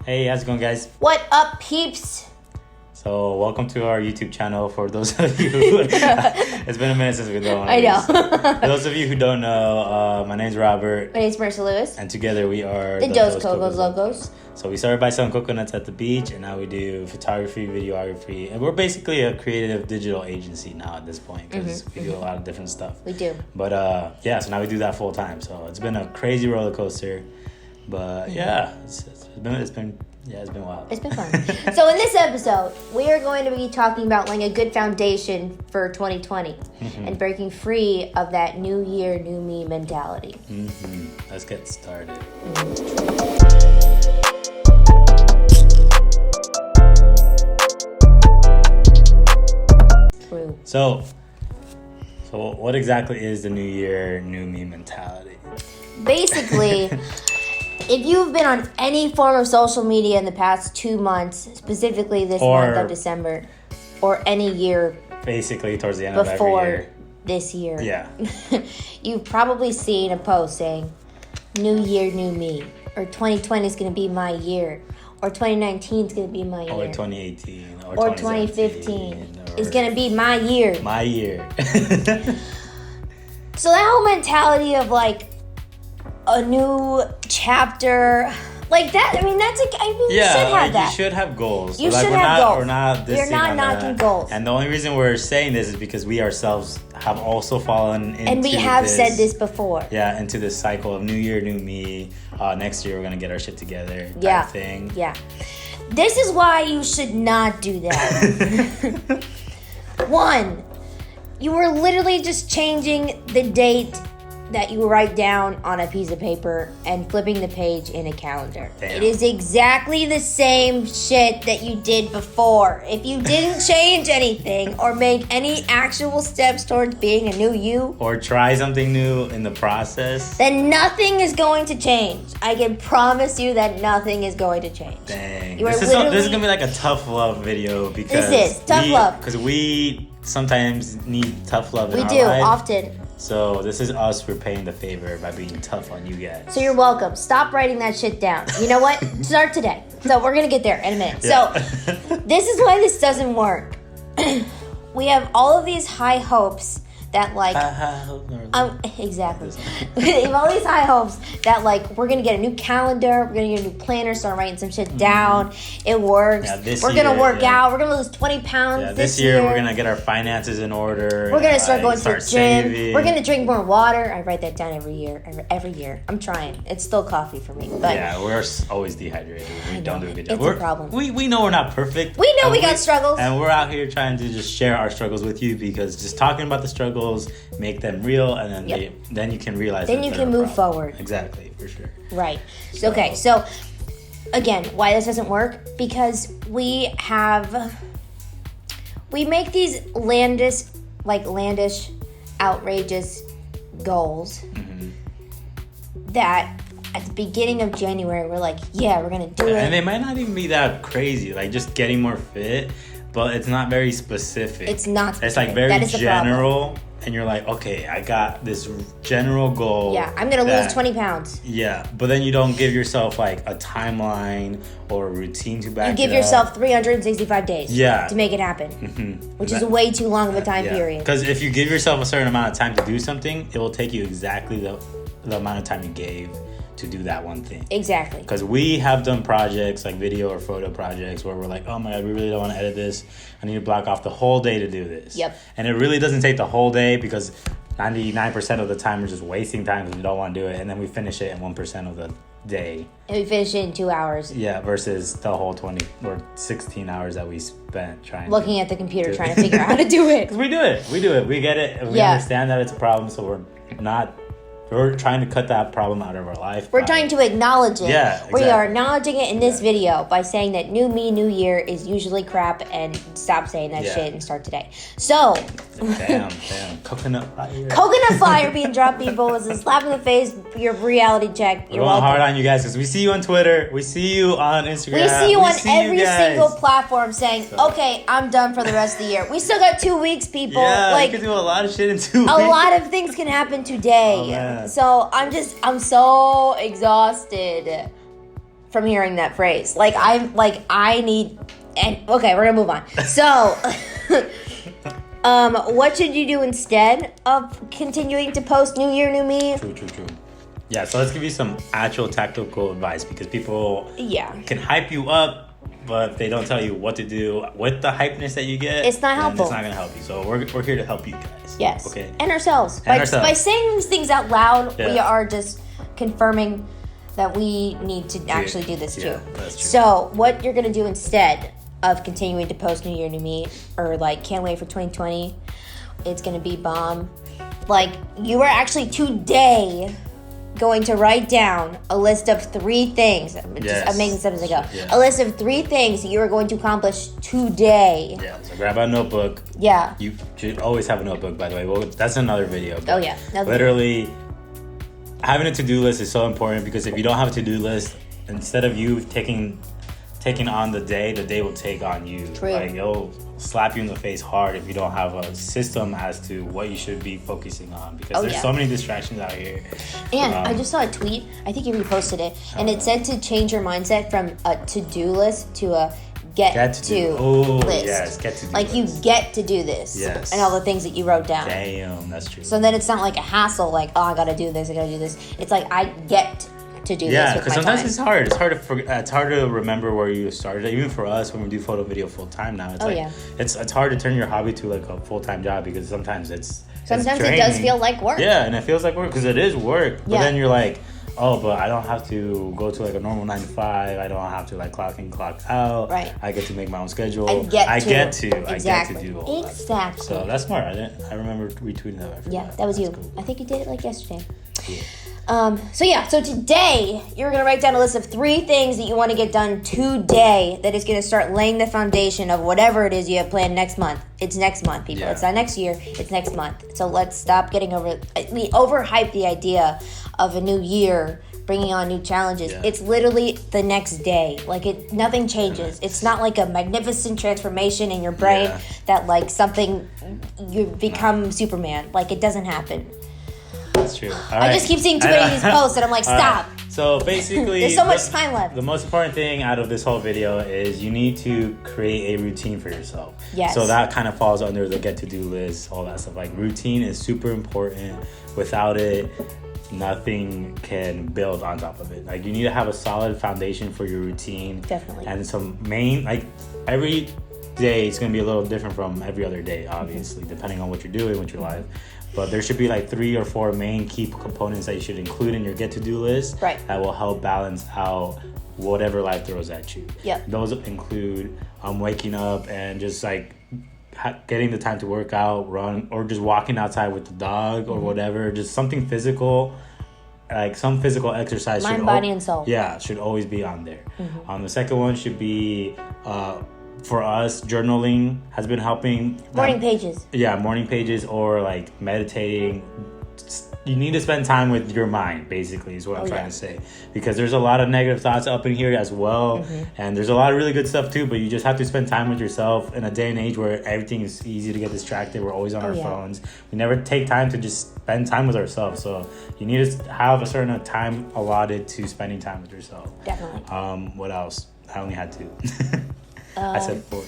Hey, how's it going, guys? What up, peeps? So, welcome to our YouTube channel. For those of you who... it's been a minute since we've done one of I know. these. For those of you who don't know, my name's Robert. My name's Marissa Lewis. And together we are... The Dos Cocos Locos. So, we started by selling coconuts at the beach, and now we do photography, videography. And we're basically a creative digital agency now at this point, because we do a lot of different stuff. We do. But, so now we do that full time. So, it's been a crazy roller coaster. But, yeah, it's been wild. It's been fun. So in this episode, we are going to be talking about laying a good foundation for 2020 and breaking free of that new year, new me mentality. Let's get started. True. So what exactly is the new year, new me mentality? Basically... If you've been on any form of social media in the past 2 months, specifically this month of December, or any year basically towards the end of every year, this year, yeah, you've probably seen a post saying, "New year, new me," or 2020 is going to be my year, or 2019 is going to be my year, or 2018, or 2015 is going to be my year. My year. So that whole mentality of like a new chapter, like that. I mean, you should have that. You should have goals. You should have goals. We're not You're not knocking goals. And the only reason we're saying this is because we ourselves have also fallen into and we have said this before. Yeah, into this cycle of new year, new me. Next year we're gonna get our shit together. Type thing. Yeah. This is why you should not do that. One, you are literally just changing the date that you write down on a piece of paper and flipping the page in a calendar. Damn. It is exactly the same shit that you did before. If you didn't change anything or make any actual steps towards being a new you, or try something new in the process, then nothing is going to change. I can promise you that nothing is going to change. Dang. This is gonna be like a tough love video because this is tough love. Because we sometimes need tough love in our life. We do, often. So this is us repaying the favor by being tough on you guys. So you're welcome. Stop writing that shit down. You know what? Start today. So we're going to get there in a minute. Yeah. So this is why this doesn't work. We have all of these high hopes that like... exactly. We have all these high hopes that like we're going to get a new calendar, we're going to get a new planner, start writing some shit down. It works. Yeah, we're going to work out. We're going to lose 20 pounds this year. We're going to get our finances in order. We're going to start going to the gym. Saving. We're going to drink more water. I write that down every year. Every year. I'm trying. It's still coffee for me. But yeah, we're always dehydrated. We don't do a good job. It's a problem. We know we're not perfect. We know we got struggles. And we're out here trying to just share our struggles with you because just talking about the struggles make them real, and then then you can realize. Then you can move forward. Exactly, for sure. Right. Okay. So again, why this doesn't work? Because we make these outlandish, outrageous goals that at the beginning of January we're like, yeah, we're gonna do it, and they might not even be that crazy, like just getting more fit, but it's not very specific. It's not specific. It's like very general. The and you're like, okay, I got this general goal. Yeah, I'm going to lose 20 pounds. Yeah, but then you don't give yourself like a timeline or a routine to back it up. You give yourself 365 days to make it happen, which is way too long of a time period. Because if you give yourself a certain amount of time to do something, it will take you exactly the amount of time you gave to do that one thing. Exactly. Because we have done projects like video or photo projects where we're like, oh my God, we really don't want to edit this. I need to block off the whole day to do this. Yep. And it really doesn't take the whole day because 99% of the time we're just wasting time because we don't want to do it. And then we finish it in 1% of the day. And we finish it in 2 hours. Yeah, versus the whole 20 or 16 hours that we spent looking at the computer trying to figure out how to do it. Because we do it. We get it. We understand that it's a problem, so we're trying to cut that problem out of our life. We're trying to acknowledge it. Yeah, exactly. We are acknowledging it in this video by saying that new me, new year is usually crap and stop saying that shit and start today. So. Damn. Coconut fire. Coconut fire being dropped, people. Is a slap in the face, your reality check. We're going hard on you guys because we see you on Twitter. We see you on Instagram. We see you on every single platform saying, okay, I'm done for the rest of the year. We still got 2 weeks, people. Yeah, we can do a lot of shit in 2 weeks. A lot of things can happen today. Oh, man. So I'm so exhausted from hearing that phrase. Like, I need... And okay, we're gonna move on. So, what should you do instead of continuing to post New Year, New Me? True. Yeah, so let's give you some actual tactical advice because people can hype you up, but if they don't tell you what to do with the hypeness that you get, it's not helpful. It's not gonna help you. So we're here to help you guys. Yes. Okay. And ourselves. By saying these things out loud, we are just confirming that we need to actually do this too. That's true. So what you're gonna do instead of continuing to post New Year, New Me, or like can't wait for 2020, it's gonna be bomb. Like, you are actually today going to write down a list of 3 things. I'm making this up as I go. A list of 3 things that you are going to accomplish today. Yeah, so grab a notebook. Yeah. You should always have a notebook, by the way. Well, that's another video. Oh, yeah. Literally, having a to-do list is so important because if you don't have a to-do list, instead of you taking on the day will take on you. True. Like, it'll slap you in the face hard if you don't have a system as to what you should be focusing on because there's so many distractions out here. And I just saw a tweet, I think you reposted it, and it said to change your mindset from a to-do list to a get-to list. Yes, get-to-do like list. You get to do this. Yes. And all the things that you wrote down. Damn, that's true. So then it's not like a hassle, like, oh, I gotta do this. It's like, I get to do this with my time. Yeah, because sometimes it's hard. It's hard to remember where you started. Even for us, when we do photo video full time now, it's it's hard to turn your hobby to like a full time job because sometimes it does feel like work. Yeah, and it feels like work because it is work. But then you're like, oh, but I don't have to go to like a normal 9 to 5. I don't have to like clock in, clock out. Right. I get to make my own schedule. I get to do all that. Exactly. So that's smart. I remember retweeting that. That was you. Cool. I think you did it like yesterday. Yeah. So today you're going to write down a list of 3 things that you want to get done today that is going to start laying the foundation of whatever it is you have planned next month. It's next month, people. It's not next year. It's next month. So let's stop getting we overhype the idea of a new year, bringing on new challenges. Yeah. It's literally the next day. Like, nothing changes. It's not like a magnificent transformation in your brain that like something, you become Superman. Like, it doesn't happen. That's true. I just keep seeing too many of these posts and I'm like, stop. So basically, there's so much time left. The most important thing out of this whole video is you need to create a routine for yourself. Yes. So that kind of falls under the get-to-do list, all that stuff. Like, routine is super important. Without it, nothing can build on top of it. Like, you need to have a solid foundation for your routine. Definitely. And some every day it's going to be a little different from every other day, obviously, depending on what you're doing with your life. But there should be like 3 or 4 main key components that you should include in your get-to-do list that will help balance out whatever life throws at you. Yep. Those include waking up and just like getting the time to work out, run, or just walking outside with the dog or whatever. Just something physical, like some physical exercise. Mind, body, and soul. Yeah, should always be on there. The second one should be... for us, journaling has been helping. Morning pages. Yeah, morning pages or like meditating. You need to spend time with your mind, basically, is what I'm trying to say. Because there's a lot of negative thoughts up in here as well. And there's a lot of really good stuff too, but you just have to spend time with yourself in a day and age where everything is easy to get distracted. We're always on our phones. We never take time to just spend time with ourselves. So you need to have a certain time allotted to spending time with yourself. Definitely. What else? I only had 2. I said 4.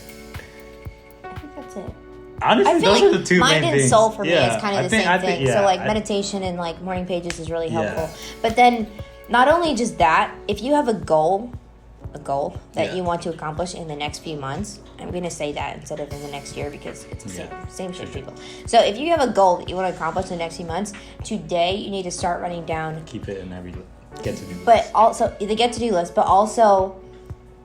I think that's it. Honestly, I feel those like are the 2 main things. mind and soul for me is kind of the same thing. Yeah, so like meditation and like morning pages is really helpful. But then not only just that, if you have a goal that you want to accomplish in the next few months, I'm going to say that instead of in the next year because it's the same shit, people. So if you have a goal that you want to accomplish in the next few months, today you need to start writing down. Keep it in every get-to-do list. But also the get-to-do list, but also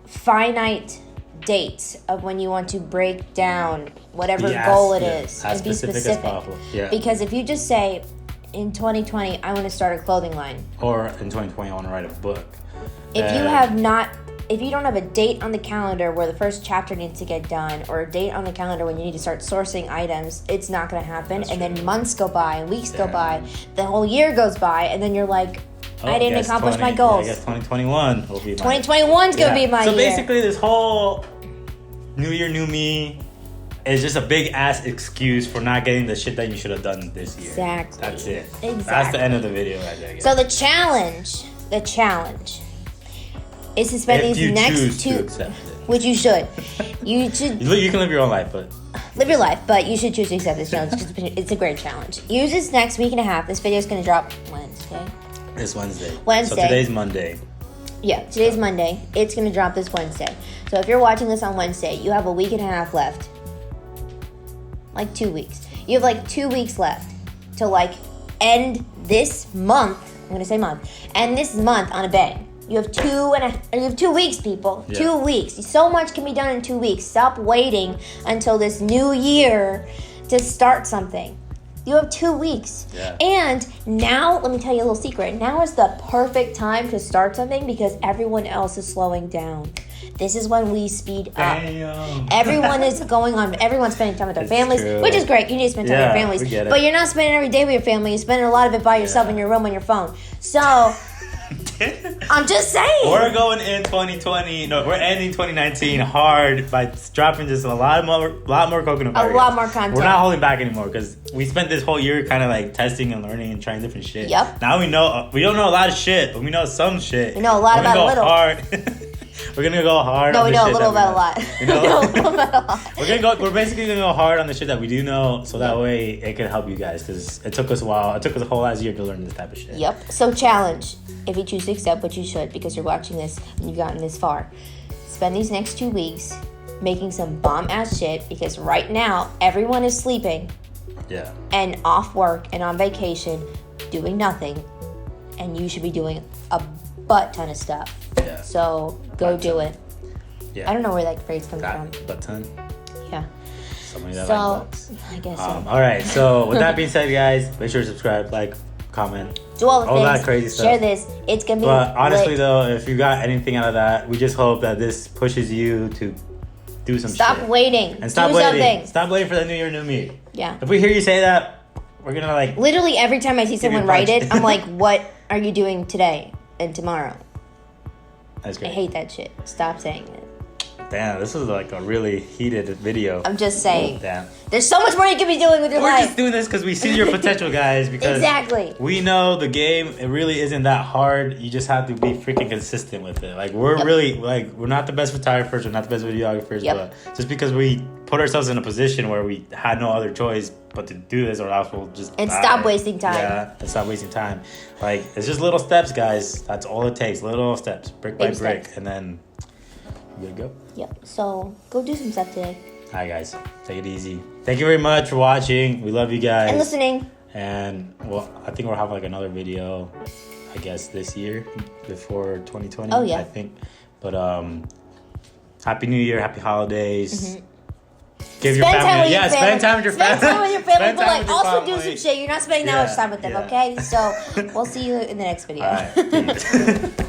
finite dates of when you want to break down whatever goal it is and be specific as possible. Because if you just say in 2020 I want to start a clothing line, or in 2020 I want to write a book, if you don't have a date on the calendar where the first chapter needs to get done, or a date on the calendar when you need to start sourcing items, it's not going to happen. That's and true. Then months go by and weeks go by, the whole year goes by, and then you're like, I didn't accomplish my goals. I guess 2021 will be 2021's going to be my year. So basically this whole New Year, New Me is just a big ass excuse for not getting the shit that you should have done this year. Exactly. That's it. Exactly. That's the end of the video right there. So the challenge, is to spend If these you next choose two, to accept it. which you should. You should You can live your own life, but live your life, but you should choose to accept this challenge because it's a great challenge. Use this next week and a half. This video is going to drop Wednesday. this Wednesday. Wednesday. So today's Monday. Yeah, today's Monday. It's going to drop this Wednesday. So if you're watching this on Wednesday, you have a week and a half left. Like 2 weeks. You have like 2 weeks left to like end this month. I'm going to say month. End this month on a bang. You have 2 weeks, people. Yeah. 2 weeks. So much can be done in 2 weeks. Stop waiting until this new year to start something. You have 2 weeks. Yeah. And now, let me tell you a little secret. Now is the perfect time to start something because everyone else is slowing down. This is when we speed up. Damn. Everyone's spending time with their families, true. which is great. You need to spend time with your families. we get it. But you're not spending every day with your family. You're spending a lot of it by yourself in your room on your phone. So, I'm just saying. We're going in 2020. No, we're ending 2019 hard by dropping just a lot more coconut A lot more content. We're not holding back anymore because we spent this whole year kind of like testing and learning and trying different shit. Yep. Now we know we don't know a lot of shit, but we know some shit. We know a lot about a little. Hard. We're gonna go hard. No, on we the know a shit little that about a lot. We know. We know a little about a lot. We're basically gonna go hard on the shit that we do know, so that way it can help you guys. Because it took us a while. It took us a whole last year to learn this type of shit. Yep. So challenge, if you choose to accept, what you should, because you're watching this and you've gotten this far. Spend these next 2 weeks making some bomb ass shit because right now everyone is sleeping Yeah. and off work and on vacation doing nothing, and you should be doing a butt ton of stuff. Yeah. So go Butt do ton. it. Yeah. I don't know where that phrase comes Got from. butt ton. Yeah. Somebody that So like butts. I guess so. All right. So with that being said, guys, make sure to subscribe, like, comment. Do all the all things. that crazy stuff. Share this. It's gonna be. But honestly, lit. though, if you got anything out of that, we just hope that this pushes you to do some Stop shit. waiting. And stop do waiting. something. Stop waiting for the new year, new me. Yeah. If we hear you say that, we're gonna like. Literally every time I see you someone a write punch. it, I'm like, "What are you doing today and tomorrow?" That's I great. hate that shit. Stop saying it. Damn, this is like a really heated video. I'm just saying. Damn. There's so much more you could be doing with your We're life. just doing this because we see your potential, guys. Because Exactly. we know the game. It really isn't that hard. You just have to be freaking consistent with it. Like we're really like we're not the best photographers. We're not the best videographers. Yep. But just because we put ourselves in a position where we had no other choice but to do this, or else we'll just And die. stop wasting time. Yeah, and stop wasting time. Like it's just little steps, guys. That's all it takes. Little steps, brick by Baby brick, steps. and then we're good to go. Yep. So go do some stuff today. All right, guys. Take it easy. Thank you very much for watching. We love you guys. And listening. And, well, I think we'll have, like, another video, I guess, this year before 2020. Oh, yeah. I think. But, Happy New Year. Happy holidays. Give your Spend time family. with your Yeah, family. spend time with your family. Spend time with your family, Spend but time like with your also do family. some shit. You're not spending that much time with them, Yeah. okay? So we'll see you in the next video. All right. Peace.